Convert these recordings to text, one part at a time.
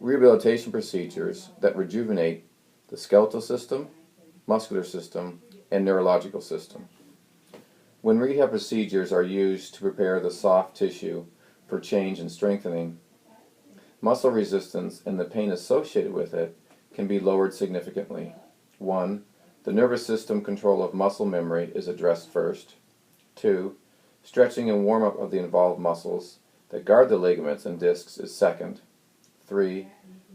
rehabilitation procedures that rejuvenate the skeletal system, muscular system, and neurological system. When rehab procedures are used to prepare the soft tissue for change and strengthening, muscle resistance and the pain associated with it can be lowered significantly. 1. The nervous system control of muscle memory is addressed first. 2. Stretching and warm-up of the involved muscles that guard the ligaments and discs is second. 3.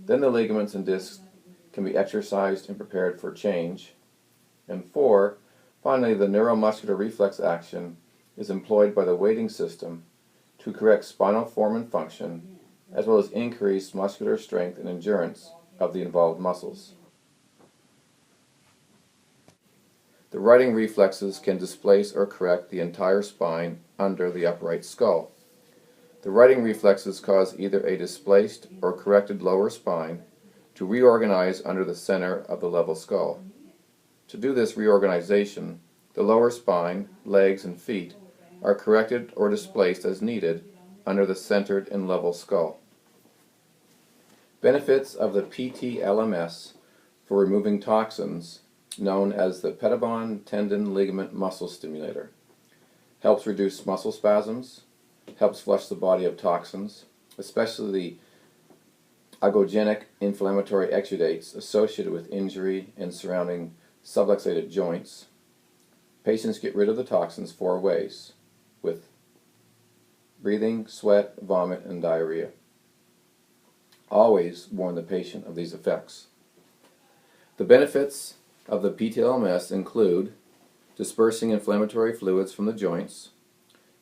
Then the ligaments and discs can be exercised and prepared for change. And 4. Finally, the neuromuscular reflex action is employed by the weighting system to correct spinal form and function, as well as increase muscular strength and endurance of the involved muscles. The righting reflexes can displace or correct the entire spine under the upright skull. The righting reflexes cause either a displaced or corrected lower spine to reorganize under the center of the level skull. To do this reorganization, the lower spine, legs, and feet are corrected or displaced as needed under the centered and level skull. Benefits of the PT-LMS for removing toxins, known as the Pettibon tendon ligament muscle stimulator. Helps reduce muscle spasms, helps flush the body of toxins, especially the agogenic inflammatory exudates associated with injury and surrounding subluxated joints. Patients get rid of the toxins 4 ways, with breathing, sweat, vomit, and diarrhea. Always warn the patient of these effects. The benefits of the PT-LMS include dispersing inflammatory fluids from the joints,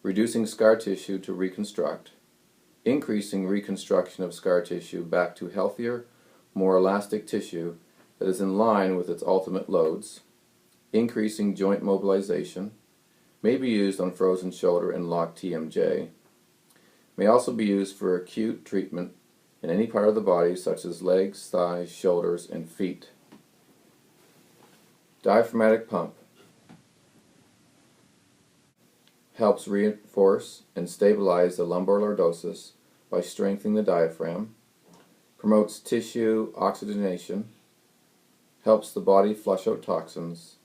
reducing scar tissue to reconstruct, increasing reconstruction of scar tissue back to healthier, more elastic tissue that is in line with its ultimate loads, increasing joint mobilization, may be used on frozen shoulder and locked TMJ, may also be used for acute treatment in any part of the body such as legs, thighs, shoulders, and feet. Diaphragmatic pump helps reinforce and stabilize the lumbar lordosis by strengthening the diaphragm, promotes tissue oxygenation, helps the body flush out toxins,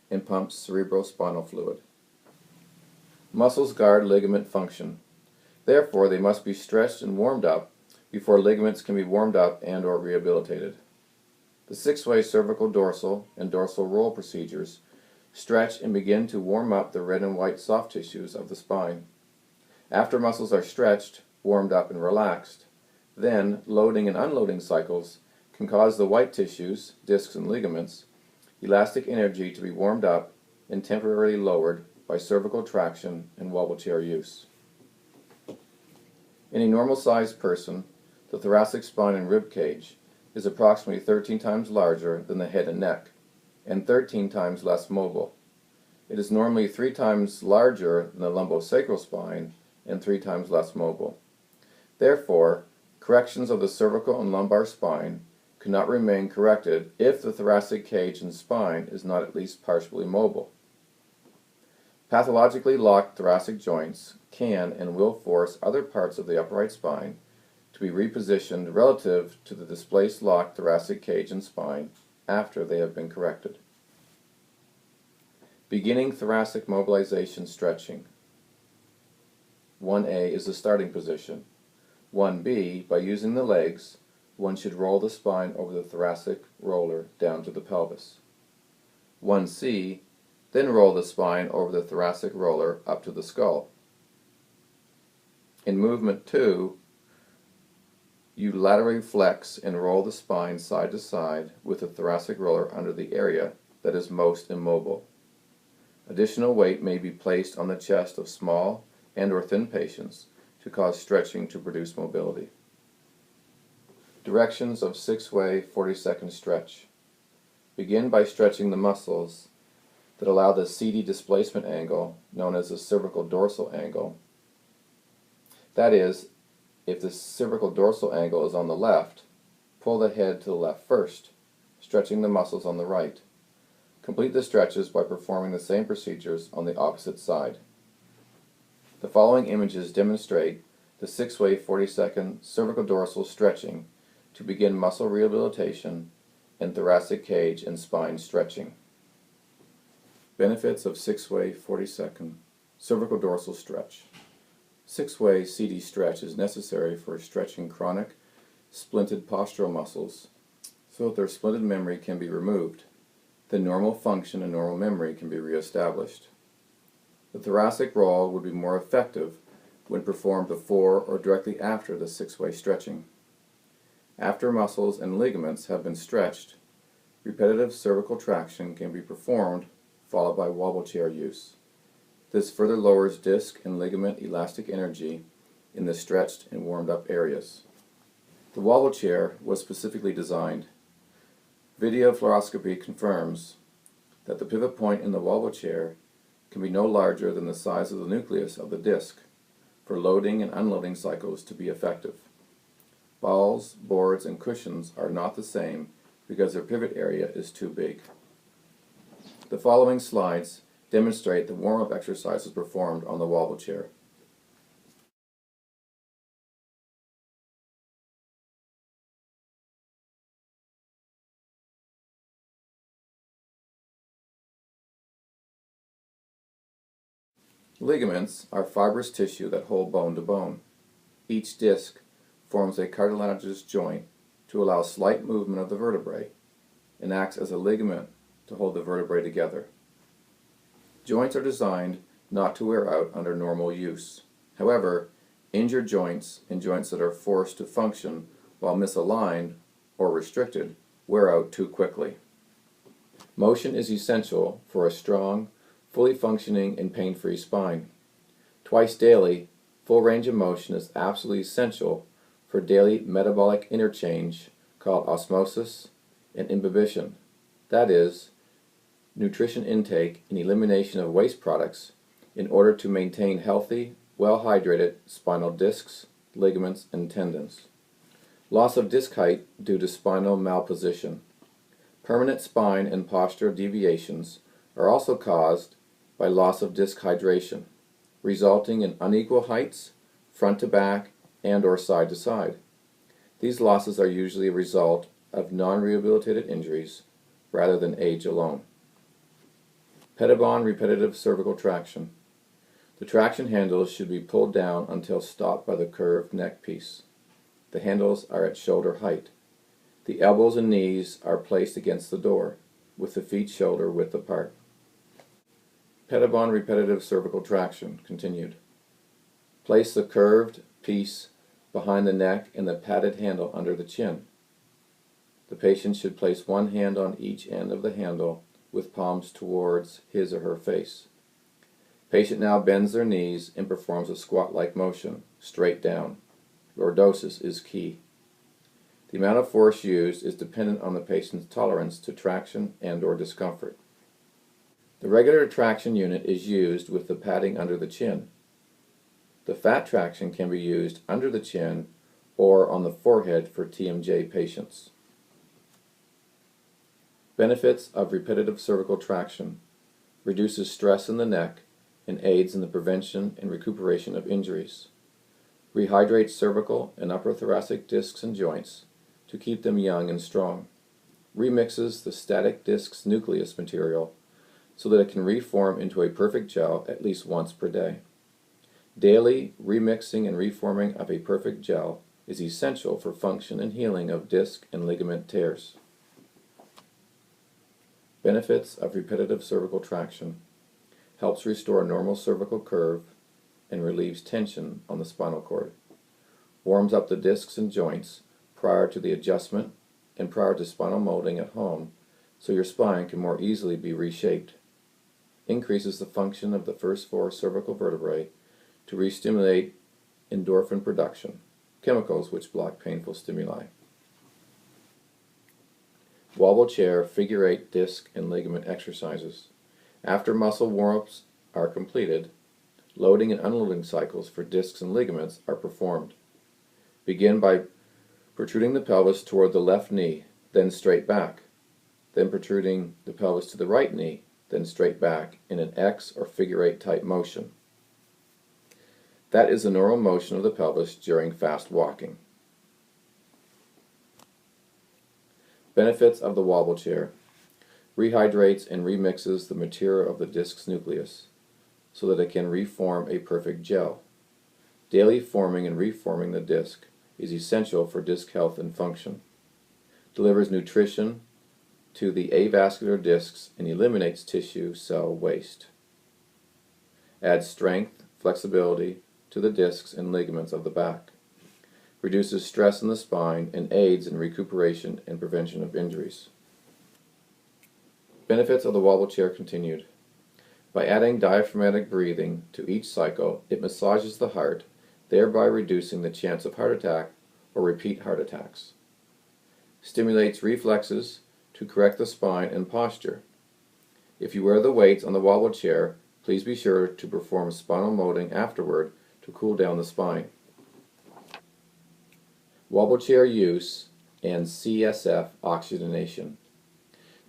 and pumps cerebrospinal fluid. Muscles guard ligament function. Therefore, they must be stretched and warmed up before ligaments can be warmed up and or rehabilitated. The 6-way cervical-dorsal and dorsal roll procedures stretch and begin to warm up the red and white soft tissues of the spine. After muscles are stretched, warmed up, and relaxed, then loading and unloading cycles can cause the white tissues, discs, and ligaments elastic energy to be warmed up and temporarily lowered by cervical traction and wobble chair use. In a normal-sized person, the thoracic spine and rib cage is approximately 13 times larger than the head and neck, and 13 times less mobile. It is normally 3 times larger than the lumbosacral spine and 3 times less mobile. Therefore, corrections of the cervical and lumbar spine cannot remain corrected if the thoracic cage and spine is not at least partially mobile. Pathologically locked thoracic joints can and will force other parts of the upright spine to be repositioned relative to the displaced locked thoracic cage and spine after they have been corrected. Beginning thoracic mobilization stretching. 1A is the starting position. 1B, by using the legs, one should roll the spine over the thoracic roller down to the pelvis. 1C, then roll the spine over the thoracic roller up to the skull. In movement 2, you laterally flex and roll the spine side to side with the thoracic roller under the area that is most immobile. Additional weight may be placed on the chest of small and or thin patients to cause stretching to produce mobility. Directions of 6-way 40-second stretch. Begin by stretching the muscles that allow the CD displacement angle, known as the cervical-dorsal angle. That is, if the cervical-dorsal angle is on the left, pull the head to the left first, stretching the muscles on the right. Complete the stretches by performing the same procedures on the opposite side. The following images demonstrate the 6-way 40-second cervical-dorsal stretching to begin muscle rehabilitation and thoracic cage and spine stretching. Benefits of 6-way 40-second cervical-dorsal stretch. 6-way CD stretch is necessary for stretching chronic splinted postural muscles so that their splinted memory can be removed. Then normal function and normal memory can be reestablished. The thoracic roll would be more effective when performed before or directly after the 6-way stretching. After muscles and ligaments have been stretched, repetitive cervical traction can be performed, followed by wobble chair use. This further lowers disc and ligament elastic energy in the stretched and warmed up areas. The wobble chair was specifically designed. Video fluoroscopy confirms that the pivot point in the wobble chair can be no larger than the size of the nucleus of the disc for loading and unloading cycles to be effective. Balls, boards, and cushions are not the same because their pivot area is too big. The following slides demonstrate the warm-up exercises performed on the wobble chair. Ligaments are fibrous tissue that hold bone to bone. Each disc forms a cartilaginous joint to allow slight movement of the vertebrae and acts as a ligament to hold the vertebrae together. Joints are designed not to wear out under normal use. However, injured joints and joints that are forced to function while misaligned or restricted wear out too quickly. Motion is essential for a strong, fully functioning and pain-free spine. Twice daily, full range of motion is absolutely essential for daily metabolic interchange called osmosis and imbibition. That is, nutrition intake and elimination of waste products in order to maintain healthy, well-hydrated spinal discs, ligaments, and tendons. Loss of disc height due to spinal malposition. Permanent spine and postural deviations are also caused by loss of disc hydration, resulting in unequal heights, front to back, and or side to side. These losses are usually a result of non-rehabilitated injuries rather than age alone. Pettibon repetitive cervical traction. The traction handles should be pulled down until stopped by the curved neck piece. The handles are at shoulder height. The elbows and knees are placed against the door, with the feet shoulder width apart. Pettibon repetitive cervical traction continued. Place the curved piece behind the neck and the padded handle under the chin. The patient should place one hand on each end of the handle with palms towards his or her face. Patient now bends their knees and performs a squat-like motion, straight down. Lordosis is key. The amount of force used is dependent on the patient's tolerance to traction and or discomfort. The regular traction unit is used with the padding under the chin. The fat traction can be used under the chin or on the forehead for TMJ patients. Benefits of repetitive cervical traction: reduces stress in the neck and aids in the prevention and recuperation of injuries. Rehydrates cervical and upper thoracic discs and joints to keep them young and strong. Remixes the static disc's nucleus material so that it can reform into a perfect gel at least once per day. Daily remixing and reforming of a perfect gel is essential for function and healing of disc and ligament tears. Benefits of repetitive cervical traction: helps restore normal cervical curve and relieves tension on the spinal cord. Warms up the discs and joints prior to the adjustment and prior to spinal molding at home so your spine can more easily be reshaped. Increases the function of the first 4 cervical vertebrae to re-stimulate endorphin production, chemicals which block painful stimuli. Wobble chair figure 8 disc and ligament exercises. After muscle warm-ups are completed, loading and unloading cycles for discs and ligaments are performed. Begin by protruding the pelvis toward the left knee, then straight back, then protruding the pelvis to the right knee, then straight back in an X or figure 8 type motion. That is the normal motion of the pelvis during fast walking. Benefits of the wobble chair. Rehydrates and remixes the material of the disc's nucleus so that it can reform a perfect gel. Daily forming and reforming the disc is essential for disc health and function. Delivers nutrition to the avascular discs and eliminates tissue cell waste. Adds strength, flexibility to the discs and ligaments of the back. Reduces stress in the spine and aids in recuperation and prevention of injuries. Benefits of the wobble chair continued. By adding diaphragmatic breathing to each cycle, it massages the heart, thereby reducing the chance of heart attack or repeat heart attacks. Stimulates reflexes to correct the spine and posture. If you wear the weights on the wobble chair, please be sure to perform spinal molding afterward to cool down the spine. Wobble chair use and CSF oxygenation.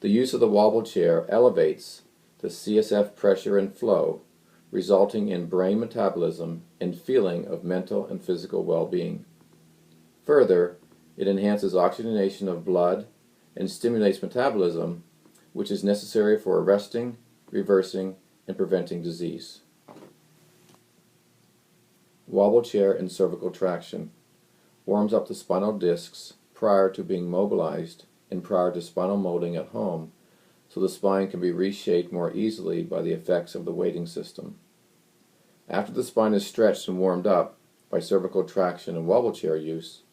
The use of the wobble chair elevates the CSF pressure and flow, resulting in brain metabolism and feeling of mental and physical well-being. Further, it enhances oxygenation of blood and stimulates metabolism, which is necessary for arresting, reversing, and preventing disease. Wobble chair and cervical traction. Warms up the spinal discs prior to being mobilized and prior to spinal molding at home, so the spine can be reshaped more easily by the effects of the weighting system. After the spine is stretched and warmed up by cervical traction and wobble chair use,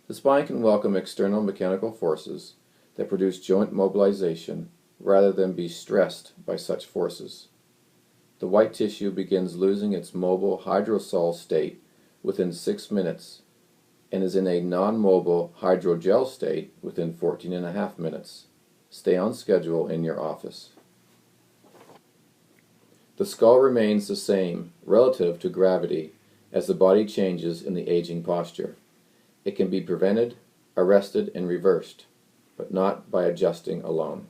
the spine can welcome external mechanical forces that produce joint mobilization rather than be stressed by such forces. The white tissue begins losing its mobile hydrosol state within 6 minutes and is in a non-mobile hydrogel state within 14.5 minutes. Stay on schedule in your office. The skull remains the same relative to gravity as the body changes in the aging posture. It can be prevented, arrested, and reversed, but not by adjusting alone.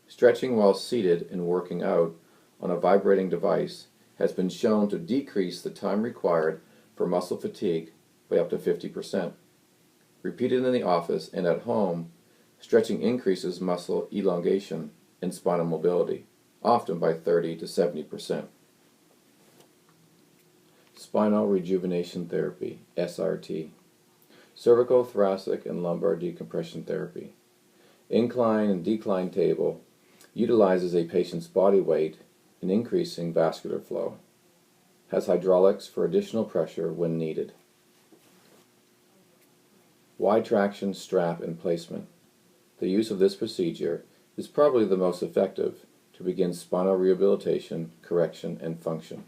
Stretching while seated and working out on a vibrating device has been shown to decrease the time required for muscle fatigue by up to 50%. Repeated in the office and at home, stretching increases muscle elongation and spinal mobility, often by 30 to 70%. Spinal Rejuvenation Therapy, SRT. Cervical, thoracic, and lumbar decompression therapy. Incline and decline table utilizes a patient's body weight in increasing vascular flow. Has hydraulics for additional pressure when needed. Y-traction strap and placement. The use of this procedure is probably the most effective to begin spinal rehabilitation, correction, and function.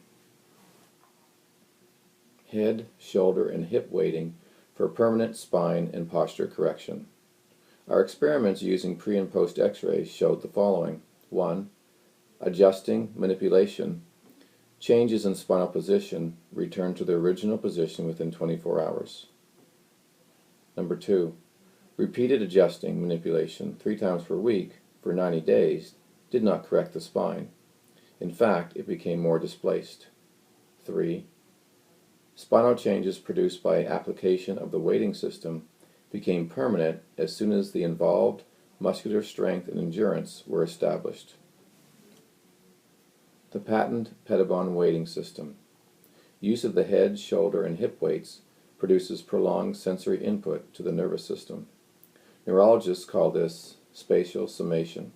Head, shoulder, and hip weighting for permanent spine and posture correction. Our experiments using pre- and post x-rays showed the following. 1. Adjusting manipulation. Changes in spinal position return to their original position within 24 hours. Number 2. Repeated adjusting manipulation 3 times per week for 90 days did not correct the spine. In fact, it became more displaced. 3. Spinal changes produced by application of the weighting system became permanent as soon as the involved muscular strength and endurance were established. The patent Pettibon weighting system. Use of the head, shoulder, and hip weights produces prolonged sensory input to the nervous system. Neurologists call this spatial summation.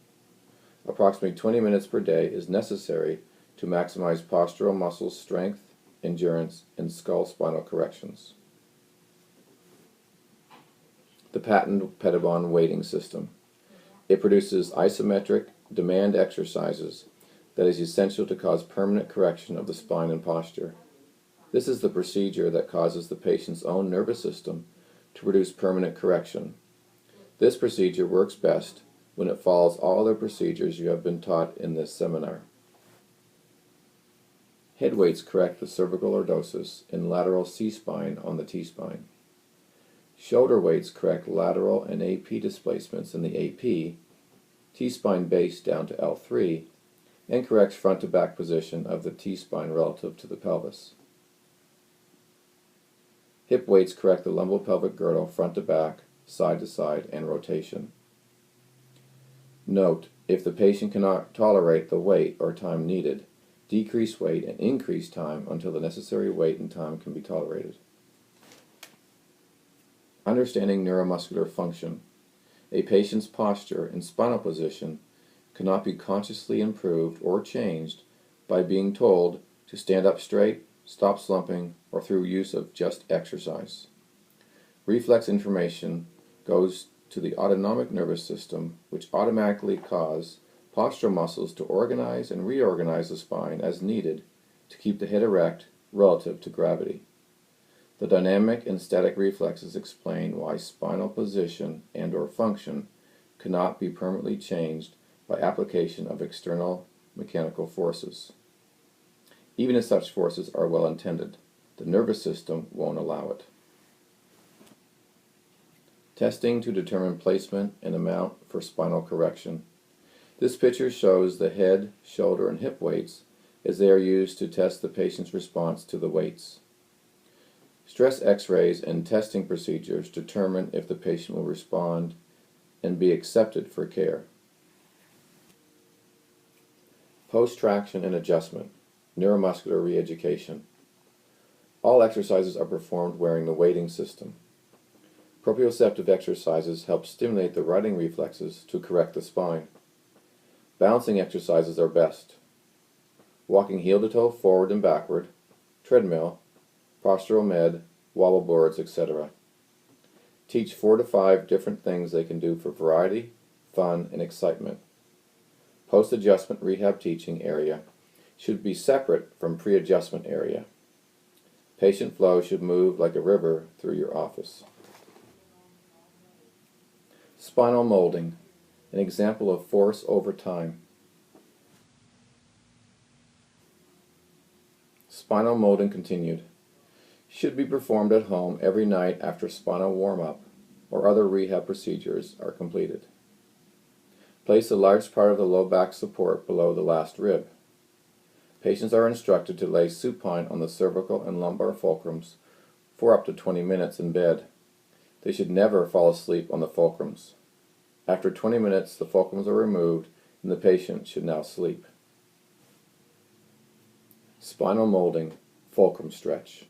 Approximately 20 minutes per day is necessary to maximize postural muscle strength, endurance, and skull spinal corrections. The patent Pettibon weighting system. It produces isometric demand exercises that is essential to cause permanent correction of the spine and posture. This is the procedure that causes the patient's own nervous system to produce permanent correction. This procedure works best when it follows all other procedures you have been taught in this seminar. Head weights correct the cervical lordosis and lateral C-spine on the T-spine. Shoulder weights correct lateral and AP displacements in the AP, T-spine base down to L3, and corrects front to back position of the T-spine relative to the pelvis. Hip weights correct the lumbopelvic girdle front to back, side to side, and rotation. Note, if the patient cannot tolerate the wait or time needed, decrease weight and increase time until the necessary weight and time can be tolerated. Understanding neuromuscular function. A patient's posture in spinal position cannot be consciously improved or changed by being told to stand up straight, stop slumping, or through use of just exercise. Reflex information goes to the autonomic nervous system, which automatically cause postural muscles to organize and reorganize the spine as needed to keep the head erect relative to gravity. The dynamic and static reflexes explain why spinal position and/or function cannot be permanently changed by application of external mechanical forces. Even if such forces are well intended, the nervous system won't allow it. Testing to determine placement and amount for spinal correction. This picture shows the head, shoulder, and hip weights as they are used to test the patient's response to the weights. Stress X-rays and testing procedures determine if the patient will respond and be accepted for care. Post-traction and adjustment, neuromuscular re-education. All exercises are performed wearing the weighting system. Proprioceptive exercises help stimulate the righting reflexes to correct the spine. Balancing exercises are best. Walking heel to toe forward and backward, treadmill, postural med, wobble boards, etc. Teach 4 to 5 different things they can do for variety, fun, and excitement. Post-adjustment rehab teaching area should be separate from pre-adjustment area. Patient flow should move like a river through your office. Spinal molding, an example of force over time. Spinal molding continued. Should be performed at home every night after spinal warm-up or other rehab procedures are completed. Place a large part of the low back support below the last rib. Patients are instructed to lay supine on the cervical and lumbar fulcrums for up to 20 minutes in bed. They should never fall asleep on the fulcrums. After 20 minutes, the fulcrums are removed and the patient should now sleep. Spinal molding, fulcrum stretch.